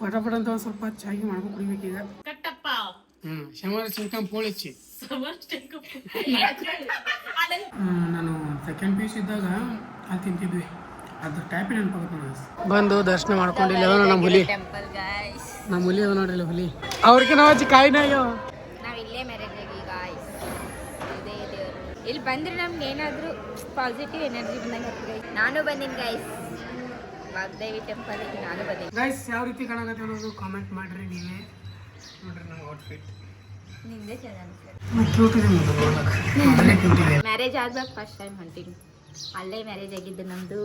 ಪಟ ಅಂತ ಒಂದು ಸ್ವಲ್ಪ ಚಾಗಿ ಮಾಡ್ಕೊಂಡು ಕುಡಿಬೇಕೀಗ. ಶಮರ ಚಿಂಕಂ ಪೋಳಿಚ್ಚಿ ನಾನು ಸೆಕೆಂಡ್ ಪೀಸ್ ಇದ್ದಾಗ ಅಲ್ಲಿ ತಿಂತಿದ್ವಿ. ಅದು ಟೈಪ್ ನೆನಪಾಗುತ್ತೆ. ಬಂದು ದರ್ಶನ ಮಾಡ್ಕೊಂಡಿಲ್ಲ ನಮ್ಮ ಹುಲಿ. ನಮ್ಮ ಹುಲಿ ಅದ ನೋಡ್ರಿ ಹುಲಿ. ಅವ್ರಿಗೆ ನಾವು ಹಚ್ಚಿ ಕಾಯಿನಾಗ್ಯಾವ. ನಾವು ಇಲ್ಲೇ ಮ್ಯಾರೇಜ್ ಆಗಿ ಗಾಯ್ಸ್. ಇಲ್ಲಿ ಬಂದ್ರೆ ನಮ್ಗೆ ಏನಾದರೂ ಪಾಸಿಟಿವ್ ಎನರ್ಜಿ ಬಂದಂಗೆ. ನಾನು ಬಂದೀನಿ ಗಾಯ್ಸ್ ವಾಗ್ದೇವಿ ಟೆಂಪಲ್ಗೆ. ನಾನು ಬಂದೀನಿ ಗಾಯ್ಸ್. ಯಾವ ರೀತಿ ಕಾಣಕತ್ತೆ ಅನ್ನೋದು ಕಾಮೆಂಟ್ ಮಾಡ್ರಿ ನೀವೇ. ನೋಡ್ರಿ ನಮ್ಮ ಔಟ್ಫಿಟ್ ನಿಂದೆ ಚೆನ್ನಾಗಿ ಮ್ಯಾರೇಜ್ ಆದ್ಮೇಲೆ ಫಸ್ಟ್ ಟೈಮ್ ಹೊಂಟೀನಿ. ಅಲ್ಲೇ ಮ್ಯಾರೇಜ್ ಆಗಿದ್ದು ನಮ್ದು.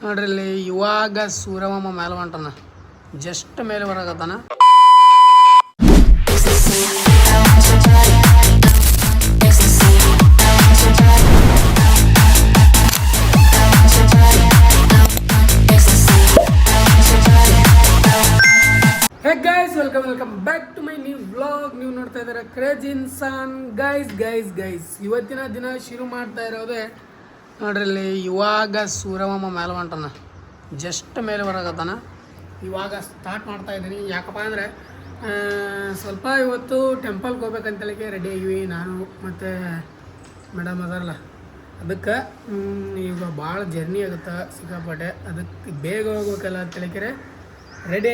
ನೋಡ್ರಿ ಇಲ್ಲಿ ಇವಾಗ ಸೂರಮಮ್ಮ ಮೇಲೆ ಹೊಂಟನ. ಜಸ್ಟ್ ಮೇಲೆ ಬರಾಕತ್ತಾನ. Welcome back to my new vlog. ನೀವು ನೋಡ್ತಾ ಇದ್ದಾರೆ ಕ್ರೇಜ್ ಇನ್ಸಾನ್. ಗೈಸ್ ಇವತ್ತಿನ ದಿನ ಶುರು ಮಾಡ್ತಾ ಇರೋದೇ ನೋಡ್ರಿ ಇಲ್ಲಿ ಇವಾಗ ಸೂರಮಮ್ಮ ಮೇಲೆ ಹೊಂಟನ. ಜಸ್ಟ್ ಮೇಲೆ ಬರಾಕತ್ತಾನ. ಇವಾಗ ಸ್ಟಾರ್ಟ್ ಮಾಡ್ತಾ ಇದ್ದೀನಿ. ಯಾಕಪ್ಪ ಅಂದರೆ ಸ್ವಲ್ಪ ಇವತ್ತು ಟೆಂಪಲ್ಗೆ ಹೋಗ್ಬೇಕಂತೇಳಿಕೆ ರೆಡಿ ಆಗಿವಿ ನಾನು ಮತ್ತು ಮೇಡಮ್ ಅದಾರಲ್ಲ. ಅದಕ್ಕೆ ಈಗ ಭಾಳ ಜರ್ನಿ ಆಗುತ್ತೆ ಸಿಕ್ಕಾಪಟ್ಟೆ. ಅದಕ್ಕೆ ಬೇಗ ಹೋಗ್ಬೇಕಲ್ಲ ಅಂತೇಳಿಕೆ ರೆಡಿ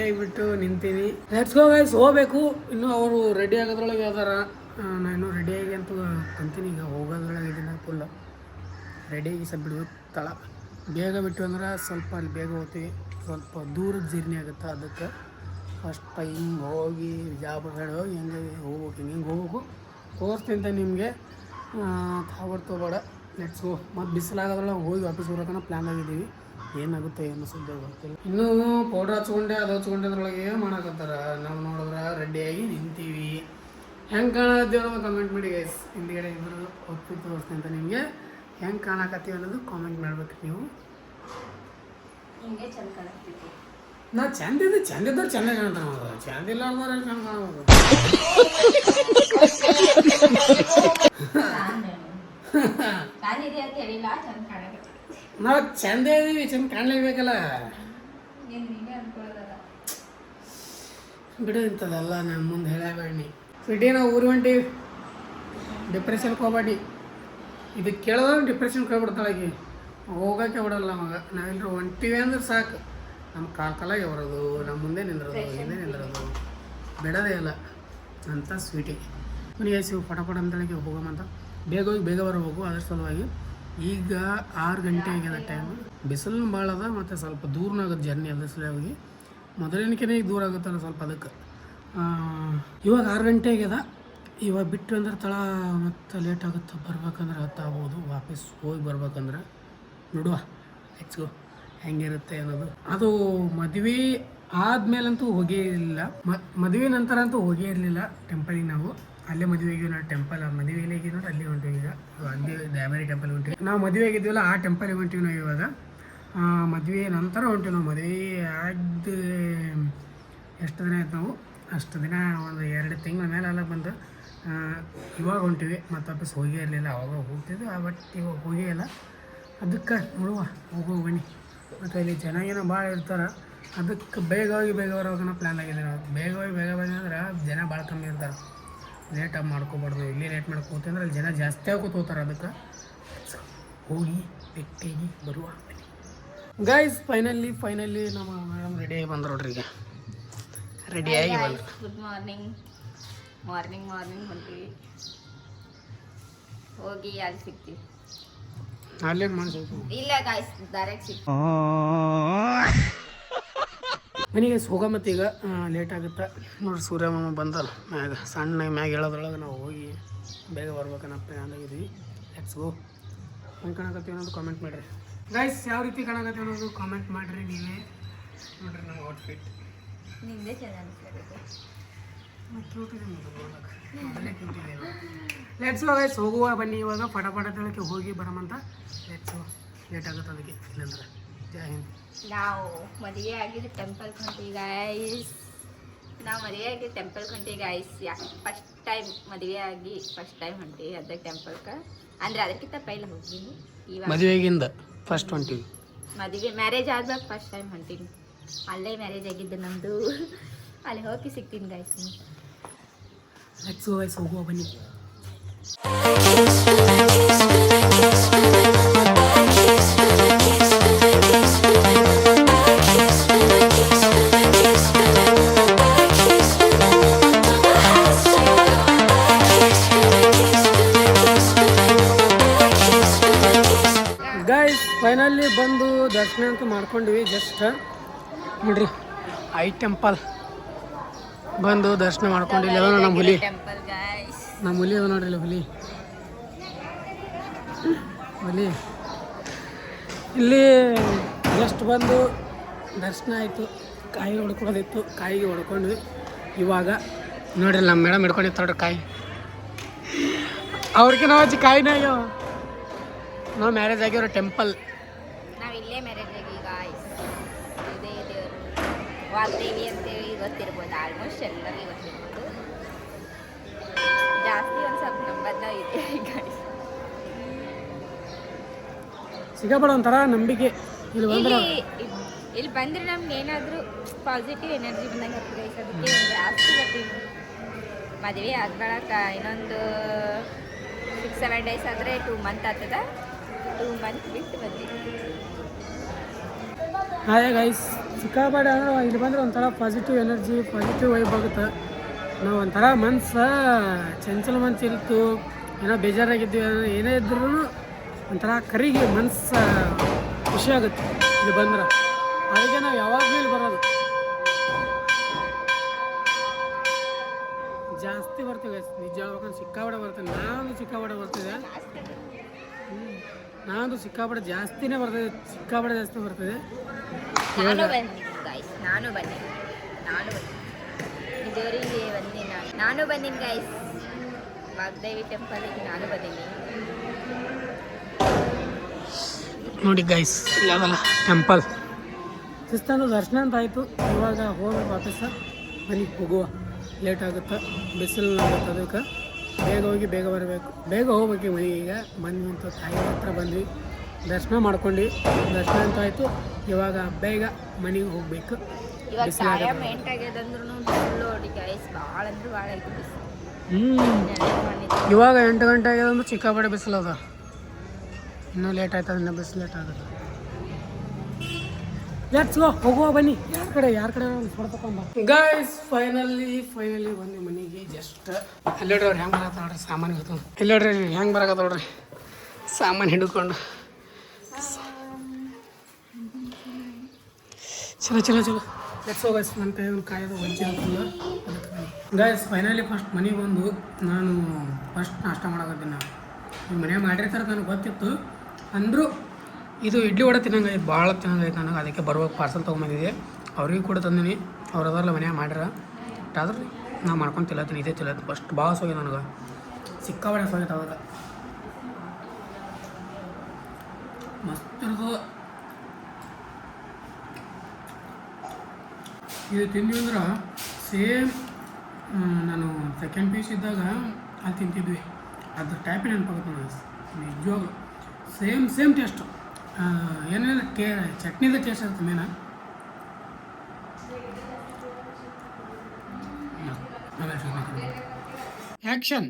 ಆಗಿಬಿಟ್ಟು ನಿಂತೀನಿ. Let's go guys. ಹೋಗ್ಬೇಕು. ಇನ್ನೂ ಅವರು ರೆಡಿ ಆಗೋದ್ರೊಳಗೆ ಯಾವ್ದಾರ ನಾನು ರೆಡಿಯಾಗಿ ಅಂತ ಕಂತೀನಿ. ಈಗ ಹೋಗೋದ್ರೊಳಗೆ ಇದನ್ನು ಫುಲ್ ರೆಡಿಯಾಗಿ ಸ್ವಲ್ಪ ಬಿಡ್ಬೇಕು ತಳ. ಬೇಗ ಬಿಟ್ಟು ಅಂದ್ರೆ ಸ್ವಲ್ಪ ಅಲ್ಲಿ ಬೇಗ ಹೋಗ್ತೀವಿ. ಸ್ವಲ್ಪ ದೂರದ ಜರ್ನಿ ಆಗುತ್ತೆ. ಅದಕ್ಕೆ ಫಸ್ಟ್ ಟೈಮ್ ಹೋಗಿ ವಿಜಾಪುರ ಸೈಡ್ ಹೋಗಿ ಹೆಂಗೆ ಹೋಗ್ಬೇಕು ಹಿಂಗೆ ಹೋಗ್ಬೇಕು ತೋರಿಸ್ತಿಂತ ನಿಮಗೆ. ತೊಗೊಬೇಡ. Let's go. ಮತ್ತು ಬಿಸಿಲಾಗೋದ್ರೊಳಗೆ ಹೋಗಿ ವಾಪಸ್ ಬರೋಕನ್ನ ಪ್ಲ್ಯಾನ್ ಆಗಿದ್ದೀವಿ. ಏನಾಗುತ್ತೆ ಏನು ಸುದ್ದಿ ಗೊತ್ತಿಲ್ಲ. ಇನ್ನೂ ಪೌಡ್ರ್ ಹಚ್ಕೊಂಡೆ ಅದು ಹಚ್ಕೊಂಡೆ ಅದ್ರೊಳಗೆ ಏನು ಮಾಡಕತ್ತಾರ. ನಾವು ನೋಡಿದ್ರೆ ರೆಡಿಯಾಗಿ ನಿಂತೀವಿ. ಹೆಂಗೆ ಕಾಣತ್ತೀವಿ ಅನ್ನೋದು ಕಾಮೆಂಟ್ ಮಾಡಿ ಗೈಸ್. ಹಿಂದ್ಗಡೆ ಇಬ್ಬರು ಔಟ್ಫಿಟ್ ತೋರಿಸ್ತೀನಿ ಅಂತ ನಿಮಗೆ. ಹೆಂಗೆ ಕಾಣಕತ್ತೀವಿ ಅನ್ನೋದು ಕಾಮೆಂಟ್ ಮಾಡ್ಬೇಕು ನೀವು. ನಾ ಚಂದಿದ್ದವ್ರು ಚೆನ್ನಾಗಿ ಕಾಣ್ತಾನೆ. ಮಾಡೋದು ಚಂದಿಲ್ಲ ಅಂದ್ರೆ ಚಂದ ಕಾಣಬಹುದು. ನಾವು ಚಂದ ಇದೀವಿ, ಚಂದ ಕಾಣಲೇಬೇಕಲ್ಲ. ಬಿಡು ಇಂಥದ್ದೆಲ್ಲ ನಮ್ಮ ಮುಂದೆ ಹೇಳಬೇಡಿ. ಸಿಟಿ ನಾವು ಊರು ಹೊಂಟೀವಿ. ಡಿಪ್ರೆಷನ್ಗೆ ಹೋಗ್ಬೇಡಿ. ಇದು ಕೇಳಿದ್ರೆ ಡಿಪ್ರೆಷನ್ಗೆ ಹೋಗ್ಬಿಡ್ತಾಳಾಗಿ. ಹೋಗೋಕ್ಕೆ ಬಿಡಲ್ಲ ಮಗ. ನಾವೆಲ್ಲರೂ ಹೊಂಟೀವಿ ಅಂದ್ರೆ ಸಾಕು. ನಮ್ಮ ಕಾಲಾಗೆ ಬರೋದು, ನಮ್ಮ ಮುಂದೆ ನಿಂದಿರೋದು, ಹಿಂದೆ ನಿಂದಿರೋದು ಬಿಡೋದೇ ಇಲ್ಲ ಅಂತ ಸ್ವೀಟಿ. ಮನೆಗೆ ಸಿಗು ಪಟ ಅಂತೇಳಿಗೆ ಹೋಗಮ್ಮಂತ ಬೇಗ ಹೋಗಿ ಬೇಗ ಬರಬೇಕು. ಅದ್ರ ಸಲುವಾಗಿ ಈಗ 6 ಗಂಟೆ ಆಗ್ಯದ ಟೈಮ್. ಬಿಸಿಲು ಭಾಳ ಅದ ಮತ್ತು ಸ್ವಲ್ಪ ದೂರನ ಆಗುತ್ತೆ ಜರ್ನಿ. ಅದ್ರ ಸಲುವಾಗಿ ಮೊದಲಿನಕೇ ಈಗ ದೂರ ಆಗುತ್ತಲ್ಲ ಸ್ವಲ್ಪ. ಅದಕ್ಕೆ ಇವಾಗ 6 ಗಂಟೆ ಆಗ್ಯದ. ಇವಾಗ ಬಿಟ್ಟು ಅಂದ್ರೆ ತಳ ಮತ್ತು ಲೇಟ್ ಆಗುತ್ತೆ. ಬರ್ಬೇಕಂದ್ರೆ ಹತ್ತಾಗ್ಬೋದು. ವಾಪಸ್ ಹೋಗಿ ಬರ್ಬೇಕಂದ್ರೆ ನೋಡುವ ಹೆಚ್ಚು ಹೆಂಗಿರುತ್ತೆ ಅನ್ನೋದು. ಅದು ಮದುವೆ ಆದಮೇಲಂತೂ ಹೋಗೇ ಇರಲಿಲ್ಲ. ಮದುವೆ ನಂತರ ಅಂತೂ ಹೋಗೇ ಇರಲಿಲ್ಲ ಟೆಂಪಲಿಗೆ. ನಾವು ಅಲ್ಲೇ ಮದುವೆ ಆಗಿವಿ. ನಾವು ಟೆಂಪಲ್ ಮದುವೆಗೆ ನೋಡಿ ಅಲ್ಲಿ ಹೊಂಟೀವಿ. ಈಗ ಅಲ್ಲಿ ದ್ಯಾಮೇರಿ ಟೆಂಪಲ್ಗೆ ಹೊಂಟೀವಿ. ನಾವು ಮದುವೆ ಆಗಿದ್ದೀವಲ್ಲ ಆ ಟೆಂಪಲ್ಗೆ ಹೊಂಟೀವಿ ನಾವು ಇವಾಗ. ಮದುವೆ ನಂತರ ಹೊಂಟೀವಿ ನಾವು. ಮದುವೆ ಆದ ಎಷ್ಟು ದಿನ ಆಯ್ತು ನಾವು ಅಷ್ಟು ದಿನ ಒಂದು 2 ತಿಂಗಳ ಮೇಲೆಲ್ಲ ಬಂದು ಇವಾಗ ಹೊಂಟೀವಿ. ಮತ್ತು ವಾಪಸ್ ಹೋಗೇ ಇರಲಿಲ್ಲ. ಅವಾಗ ಹೋಗ್ತಿದ್ವಿ ಬಟ್ ಇವಾಗ ಹೋಗೇ ಇಲ್ಲ. ಅದಕ್ಕೆ ನೋಡುವ ಹೋಗೋ ಬನ್ನಿ. ಮತ್ತು ಇಲ್ಲಿ ಜನ ಏನೋ ಭಾಳ ಇರ್ತಾರೆ. ಅದಕ್ಕೆ ಬೇಗ ಹೋಗಿ ಬೇಗ ಬರೋಕನ್ನ ಪ್ಲ್ಯಾನ್ ಆಗಿದೆ ನಾವು. ಬೇಗ ಹೋಗಿ ಬೇಗ ಬಂದ್ರೆ ಜನ ಭಾಳ ಕಮ್ಮಿ ಇರ್ತಾರೆ. ಲೇಟಾಗಿ ಮಾಡ್ಕೊಬಾರ್ದು. ಇಲ್ಲಿ ಲೇಟ್ ಮಾಡ್ಕೋತ ಅಂದ್ರೆ ಅಲ್ಲಿ ಜನ ಜಾಸ್ತಿ ಕೂತ್ಕೋತಾರೆ. ಅದಕ್ಕೆ ಹೋಗಿ ಬೆಟ್ಟಿಗೆ ಬರುವ ಗೈಸ್. ಫೈನಲಿ ನಮ್ಮ ಮೇಡಮ್ ರೆಡಿಯಾಗಿ ಬಂದ್ರು ನೋಡ್ರಿ. ಈಗ ರೆಡಿಯಾಗಿ ಬಂದರು. ಗುಡ್ ಮಾರ್ನಿಂಗ್ ಹೊಂಟೀವಿ. ಹೋಗಿ ಅಲ್ಲಿ ಸಿಗ್ತೀವಿ. ಅಲ್ಲೇನು ಮಾಡಿಸ್ಬೇಕು ಇಲ್ಲ ಗಾಯ್ಸ್, ಡೈರೆಕ್ಟ್ ಸಿಗ್ತೀವಿ ಮನೆಗೆ ಹೋಗಮತ್ತು. ಈಗ ಲೇಟ್ ಆಗುತ್ತೆ ನೋಡ್ರಿ. ಸೂರ್ಯಮಾಮ ಬಂದಲ್ಲ ಮ್ಯಾಗ. ಸಣ್ಣ ಮ್ಯಾಗ ಹೇಳೋದ್ರೊಳಗೆ ನಾವು ಹೋಗಿ ಬೇಗ ಬರ್ಬೇಕನ್ನೋ ಪ್ಲ್ಯಾನ್ ಆಗಿದ್ವಿ. Let's go. ಹೆಂಗೆ ಕಾಣಕತ್ತೀವಿ ಅನ್ನೋದು ಕಾಮೆಂಟ್ ಮಾಡಿರಿ ಗೈಸ್. ಯಾವ ರೀತಿ ಕಾಣಕತ್ತೀವಿ ಅನ್ನೋದು ಕಾಮೆಂಟ್ ಮಾಡಿರಿ ನೀವೇ. ನೋಡ್ರಿ ನಮ್ಮ ಔಟ್ಫಿಟ್ ನಿಂದೆ ಚೆನ್ನಾಗಿ ಲೆಟ್ಸ್ ಗೋ ಗೈಸ್. ಹೋಗುವ ಬನ್ನಿ ಇವಾಗ. ಪಟ ತಳಕ್ಕೆ ಹೋಗಿ ಬರಮಂತ. Let's go. ಲೇಟ್ ಆಗುತ್ತೆ ಅದಕ್ಕೆ. ಇಲ್ಲಂದ್ರೆ ಜೈ ಹಿಂದ್. ನಾವು ಮದುವೆ ಆಗಿದ್ದು ಟೆಂಪಲ್ ಹೊಂಟೀವಿ ಗಾಯ್ಸ್. ಯಾಕೆ ಫಸ್ಟ್ ಟೈಮ್ ಮದುವೆ ಆಗಿ ಫಸ್ಟ್ ಟೈಮ್ ಹೊಂಟೀವಿ ಅದ ಟೆಂಪಲ್ಗೆ. ಅಂದರೆ ಅದಕ್ಕಿಂತ ಪೈಲೆ ಹೋಗ್ತೀನಿ. ಇವಾಗ ಮದುವೆಗಿಂತ ಫಸ್ಟ್ ಹೊಂಟೀವಿ. ಮದುವೆ ಮ್ಯಾರೇಜ್ ಆದ್ಮೇಲೆ ಫಸ್ಟ್ ಟೈಮ್ ಹೊಂಟೀನಿ. ಅಲ್ಲೇ ಮ್ಯಾರೇಜ್ ಆಗಿದ್ದು ನಮ್ಮದು. ಅಲ್ಲಿ ಹೋಗಿ ಸಿಗ್ತೀನಿ ಗೈಸ್. ಲೆಟ್ಸ್ ಹೋಗುವ ಬನ್ನಿ. ಗೈಸ್ ಫೈನಲಿ ಬಂದು ದರ್ಶನ ಅಂತ ಮಾಡ್ಕೊಂಡ್ವಿ. ಜಸ್ಟ್ ನೋಡ್ರಿ ಐ ಟೆಂಪಲ್ ಬಂದು ದರ್ಶನ ಮಾಡ್ಕೊಂಡಿಲ್ಲ. ನಮ್ಮ ಹುಲಿ ಟೆಂಪಲ್ ಗೈಸ್. ನಮ್ಮ ಹುಲಿ ಅದ ನೋಡ್ರಿ ಹುಲಿ ಹುಲಿ ಇಲ್ಲಿ ಜಸ್ಟ್ ಬಂದು ದರ್ಶನ ಆಯಿತು. ಕಾಯಿ ಹೊಡ್ಕೊಳ್ಳೋದಿತ್ತು, ಕಾಯಿಗೆ ಹೊಡ್ಕೊಂಡ್ವಿ. ಇವಾಗ ನೋಡ್ರಿ ನಮ್ಮ ಮೇಡಮ್ ಹಿಡ್ಕೊಂಡಿತ್ತು ನೋಡ್ರಿ ಕಾಯಿ. ಅವ್ರಿಗೆ ನಾವು ಹಚ್ಚಿ ಕಾಯಿನೇ ಆಗ್ಯಾವ. ನಾವು ಮ್ಯಾರೇಜ್ ಆಗಿರೋ ಟೆಂಪಲ್. ನಾವು ಇಲ್ಲೇ ಮ್ಯಾರೇಜ್ ಆಗಿ ಗಾಯ್ಸ್. ಇದೇ ದೇವರು ವಾಗ್ದೇವಿ ಅಂತೇಳಿ ಗೊತ್ತಿರ್ಬೋದು, ಆಲ್ಮೋಸ್ಟ್ ಎಲ್ಲರಿಗೂ ಗೊತ್ತಿರ್ಬೋದು. ಜಾಸ್ತಿ ಒಂದು ಸ್ವಲ್ಪ ನಂಬತ್ತ ಇದೆ ಗಾಯ್ಸ್. ಸಿಗಬೇಡ ಒಂಥರ ನಂಬಿಕೆ ಇಲ್ಲಿ ಬಂದ್ರೆ. ಇಲ್ಲಿ ಬಂದರೆ ನಮ್ಗೆ ಏನಾದರೂ ಪಾಸಿಟಿವ್ ಎನರ್ಜಿ ಬಂದಂಗೆ ಆಗ್ತದೆ ಗೈಸ್. ಅದಕ್ಕೆ ಜಾಸ್ತಿ ಬರ್ತೀವಿ. ಮದುವೆ ಆದ್ಮೇಳಕ ಇನ್ನೊಂದು 6-7 ಡೇಸ್ ಆದರೆ 2 ಮಂತ್ ಆಗ್ತದೆ. 2 ಮಂತ್ ಬಿಟ್ಟು ಬಂದಿವಿ. ಹಾಯ್ ಗೈಸ್, ಸಿಕ್ಕಾಪಟ್ಟೆ ಅಂದ್ರೆ ಇಲ್ಲಿ ಬಂದರೆ ಒಂಥರ ಪಾಸಿಟಿವ್ ಎನರ್ಜಿ, ಪಾಸಿಟಿವ್ ವೈಬ್ ಆಗುತ್ತೆ. ನಾವು ಒಂಥರ ಮನ್ಸು ಚಂಚಲ ಮನ್ಸು ಇತ್ತು, ಏನೋ ಬೇಜಾರಾಗಿದ್ವಿ, ಏನೇ ಇದ್ರೂ ಒಂಥರ ಕರಿಗೆ ಮನ್ಸು ಖುಷಿ ಆಗುತ್ತೆ ಇಲ್ಲಿ ಬಂದ್ರೆ. ಅದಕ್ಕೆ ನಾವು ಯಾವಾಗಲೂ ಇಲ್ಲಿ ಬರೋದು. ಜಾಸ್ತಿ ಬರ್ತೀವಿ ಗೈಸ್, ನಿಜ ಹೇಳ್ಬೇಕಂದ್ರೆ ಸಿಕ್ಕಾಪಟ್ಟೆ ಬರ್ತೀವಿ. ನಾನು ಸಿಕ್ಕಾಪಟ್ಟೆ ಬರ್ತಿದ್ದೆ. ನಾನು ಸಿಕ್ಕಾಪಟ್ಟೆ ಜಾಸ್ತಿನೇ ಬರ್ತದೆ, ಸಿಕ್ಕಾಪಟ್ಟೆ ಜಾಸ್ತಿ ಬರ್ತದೆ. ನಾನು ಬಂದಿದ್ದೀನಿ ಗೈಸ್, ನಾನು ಬಂದೀನಿ ದೇವರಿಗೆ ಬಂದೀನಿ. ನಾನು ಬಂದೀನಿ ಗೈಸ್, ವಾಗ್ದೇವಿ ಟೆಂಪಲಿಗೆ ನಾನು ಬಂದೀನಿ. ನೋಡಿ ಗೈಸ್, ಇಲ್ಲದಲ್ಲ ಟೆಂಪಲ್. ಶಿಸ್ತಂದು ದರ್ಶನ ಅಂತ ಆಯಿತು. ಇವಾಗ ಹೋಗ್ಬೇಕು ವಾಪಸ್. ಬನ್ನಿ ಹೋಗುವ, ಲೇಟ್ ಆಗುತ್ತೆ, ಬಿಸಿಲು ಆಗುತ್ತೆ. ಅದಕ್ಕೆ ಬೇಗ ಹೋಗಿ ಬೇಗ ಬರಬೇಕು, ಬೇಗ ಹೋಗ್ಬೇಕು ಮನೆಗೆ. ಈಗ ಬಂದ್ವಿ ಅಂತ ತಾಯಿ ಹತ್ರ ಬಂದ್ವಿ, ದರ್ಶನ ಮಾಡ್ಕೊಂಡು. ದರ್ಶನ ಅಂತ ಆಯಿತು. ಇವಾಗ ಬೇಗ ಮನೆಗೆ ಹೋಗ್ಬೇಕು. ಇವಾಗ ಟೈಮ್ 8 ಆಗ್ಯದಂದ್ರೂ ಬಿಸಿಲು ನೋಡಿ ಗೈಸ್, ಭಾಳ ಅಂದ್ರೆ ಭಾಳ ಆಯ್ತು ಬಿಸಿಲು. ಇವಾಗ 8 ಗಂಟೆ ಆಗ್ಯದಂದ್ರೆ ಸಿಕ್ಕಾಪಟ್ಟೆ ಬಿಸಿಲು ಅದ. ಇನ್ನೂ ಲೇಟ್ ಆಯ್ತದ, ಇನ್ನೂ ಬಿಸಿಲು ಲೇಟ್ ಆಗುತ್ತೆ. ಲೆಟ್ಸ್ ಗೋ, ಹೋಗುವ ಬನ್ನಿ. ಯಾರ ಕಡೆ ಹೊಡ್ತಕೊಂಬ ಗೈಸ್. ಫೈನಲಿ ಬಂದು ಮನೆಗೆ. ಜಸ್ಟ್ ಅಲ್ಲೋಡ್ರಿ ಅವ್ರು ಹೆಂಗೆ ಬರತ್ತ ನೋಡ್ರಿ, ಸಾಮಾನು ಹಿಡ್ಕೊಂಡು. ಇಲ್ಲೋಡ್ರಿ ಹೆಂಗೆ ಬರಕತ್ತ ನೋಡ್ರಿ, ಸಾಮಾನು ಹಿಡ್ಕೊಂಡು. ಚಲೋ ಲೆಟ್ಸ್ ಗೋ ಗೈಸ್. ನನ್ನ ಕೈ ಒಂದು ಕಾಯೋದು ವಜ್ಜಿ ಅಂತಲ್ಲ. ಗೈಸ್ ಫೈನಲಿ ಫಸ್ಟ್ ಮನೆಗೆ ಬಂದು ನಾನು ಫಸ್ಟ್ ನಾಷ್ಟ ಮಾಡಕತ್ತೀನಿ. ನಾನು ಮನೆಯಾಗ ಮಾಡಿರ್ತಾರೆ ನನಗೆ ಗೊತ್ತಿತ್ತು. ಅಂದರೂ ಇದು ಇಡ್ಲಿ ವಡೆ ತಿನ್ನಂಗೆ ಭಾಳ ಚೆನ್ನಾಗೈತೆ ನನಗೆ. ಅದಕ್ಕೆ ಬರುವಾಗ ಪಾರ್ಸಲ್ ತೊಗೊಂಬಂದಿದ್ದೆ, ಅವ್ರಿಗೂ ಕೂಡ ತಂದಿನಿ. ಅವ್ರು ಅದೆಲ್ಲ ಮನ್ಯಾಗ ಮಾಡ್ಯಾರ. ಆದ್ರೆ ನಾ ಮಾಡ್ಕೊಂಡು ತಿಲ್ಲತ್ತೀನಿ, ಇದೇ ತಿಲ್ಲತ್ತೀನಿ. ಫಸ್ಟ್ ಭಾಳ ಸೋಗಿದೆ ನನಗೆ, ಸಿಕ್ಕಾಬಡೆ ಸೋಗೈತೆ. ಅವಾಗ ಮಸ್ತ್ ಇರ್ತದೆ ಇದು. ತಿಂದ್ವಿ ಅಂದ್ರೆ ಸೇಮ್ ನಾನು ಸೆಕೆಂಡ್ ಪೀಸ್ ಇದ್ದಾಗ ಅಲ್ಲಿ ತಿಂತಿದ್ವಿ, ಅದ್ರ ಟೈಪೇ ನೆನಪಾಗುತ್ತೆ ನನಗೆ ನಿಜವಾಗ್ಲು. Same taste. ಏನಿಲ್ಲ, ಚಟ್ನಿದ ಟೇಸ್ಟ್ ಇರುತ್ತೆ ಮೇನ. ಆ್ಯಕ್ಷನ್.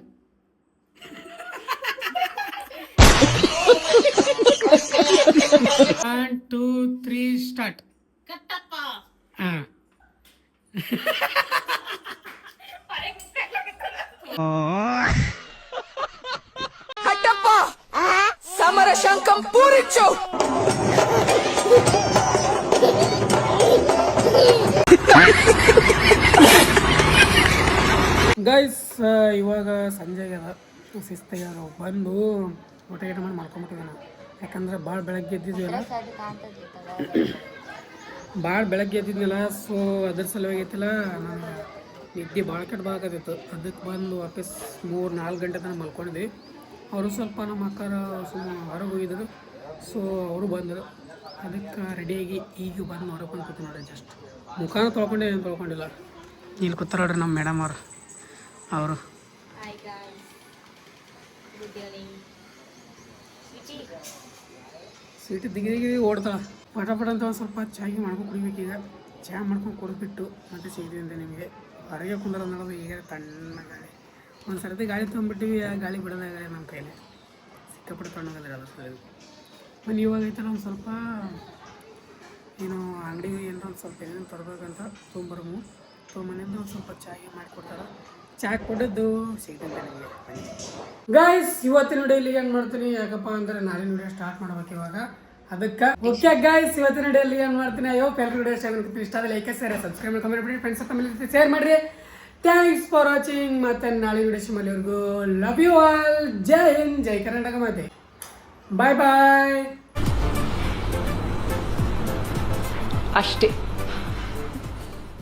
1 2 3 ಸ್ಟಾರ್ಟ್. ಹಾಂ ಕಟ್ಟಪ್ಪ ಸಮರ ಶಂಕಂ ಪೂರಿಚ್ಚು. ಗೈಸ್ ಇವಾಗ ಸಂಜೆ ಆಗ್ಯದ, ಶಿಸ್ತಾಗ್ಯದ. ಬಂದು ಊಟ ಮಾಡಿ ಮಾಡ್ಕೊಂಬಿಟ್ಟಿದ್ದೆ ನಾವು. ಯಾಕಂದ್ರೆ ಭಾಳ ಬೆಳಗ್ಗೆ ಎದ್ದಿದ್ವಲ್ಲ, ಸೊ ಅದ್ರ ಸಲುವಾಗಿ ಐತಿಲ್ಲ ನಾನು ನಿದ್ದೆ ಭಾಳ ಕೆಟ್ಟ ಬಾಗತ್ತಿತ್ತು. ಅದಕ್ಕೆ ಬಂದು ವಾಪಸ್ 3-4 ಗಂಟೆ ತನಕ ಮಲ್ಕೊಂಡಿದ್ದೆ. ಅವರು ಸ್ವಲ್ಪ ನಮ್ಮ ಅಕ್ಕರ ಹೊರಗೆ ಹೋಗಿದ್ರು, ಸೊ ಅವರು ಬಂದರು. ಅದಕ್ಕೆ ರೆಡಿಯಾಗಿ ಈಗ ಬಂದು ಹೊರಕೊಂಡು ಕೂತು ನೋಡ್ರಿ. ಜಸ್ಟ್ ಮುಖಾನ ತೊಳ್ಕೊಂಡೆ, ಏನು ತೊಳ್ಕೊಂಡಿಲ್ಲ. ಇಲ್ಲಿ ಕೂತಾರ ನೋಡ್ರಿ ನಮ್ಮ ಮೇಡಮ್ ಅವರು. ಸ್ವೀಟ್ ದಿಗಿ ಓಡ್ತಾಳೆ. ಪಟ ಅಂತ ಒಂದು ಸ್ವಲ್ಪ ಚಾಗಿ ಮಾಡ್ಕೊಂಡು ಕುಡಿಬೇಕೀಗ. ಚಹಾ ಮಾಡ್ಕೊಂಡು ಕುಡಿದ್ಬಿಟ್ಟು ಮತ್ತೆ ಸಿಗ್ತೀವಿ ಅಂತ ನಿಮಗೆ. ಹೊರಗೆ ಕುಂದ್ರ ಅನ್ನೋದು ಈಗ ತಣ್ಣ ಗಾಳಿ. ಒಂದು ಸರ್ತಿ ಗಾಳಿ ತೊಗೊಂಡ್ಬಿಟ್ಟಿವಿ, ಆ ಗಾಳಿ ಬಿಡೋದಾಗ ನಮ್ಮ ಕೈಲಿ ಸಿಕ್ಕಾಪಟ್ಟೆ ತಣ್ಣಗಂದ್ರೆ ಅದು ಸರಿ. ಮನೆ ಇವಾಗ ಐತಲ್ಲ ಒಂದು ಸ್ವಲ್ಪ ಏನು ಅಂಗಡಿ ಏನರ ಒಂದು ಸ್ವಲ್ಪ ಏನೇನು ತರಬೇಕಂತ ತೊಗೊಂಬನಿಂದ ಒಂದು ಸ್ವಲ್ಪ ಚಾಯ್ ಮಾಡಿಕೊಡ್ತಾರೆ. ಚಹಾ ಕೊಡೋದು ಸಿಗ್ತಂತೆ ನಿಮಗೆ. ಗೈಸ್ ಇವತ್ತಿನ ವಿಡಿಯೋ ಇಲ್ಲಿಗೆ ಏನು ಮಾಡ್ತೀನಿ, ಯಾಕಪ್ಪ ಅಂದರೆ ನಾಳಿನ ವಿಡಿಯೋ ಸ್ಟಾರ್ಟ್ ಮಾಡ್ಬೇಕು ಇವಾಗ. ಅದಕ್ಕೆ ಓಕೆ ಗೈಸ್ ಇವತ್ತಿನ ವಿಡಿಯೋಲ್ಲಿ ಏನು ಮಾಡ್ತೀನಿ, ಎಲ್ಲರೂ ವಿಡಿಯೋ ಇಷ್ಟ ಆದರೆ ಲೈಕ್ ಶೇರ್ ಸಬ್ಸ್ಕ್ರೈಬ್ ಮಾಡಿ ಕಮೆಂಟ್ ಮಾಡಿ ಫ್ರೆಂಡ್ಸ್ ಫ್ಯಾಮಿಲಿ ಶೇರ್ ಮಾಡಿರಿ. Thanks for watching. ಮತ್ತೆ ನಾಳೆ ವಿಡಿಯೋ ಸಿಮಲ್ಲಿವರೆಗೂ ಲವ್ ಯು ಆಲ್. ಜೈ ಹಿಂದ್, ಜೈ ಕರ್ನಾಟಕ ಮಾತೆ. ಬಾಯ್ ಬಾಯ್. ಅಷ್ಟೇ.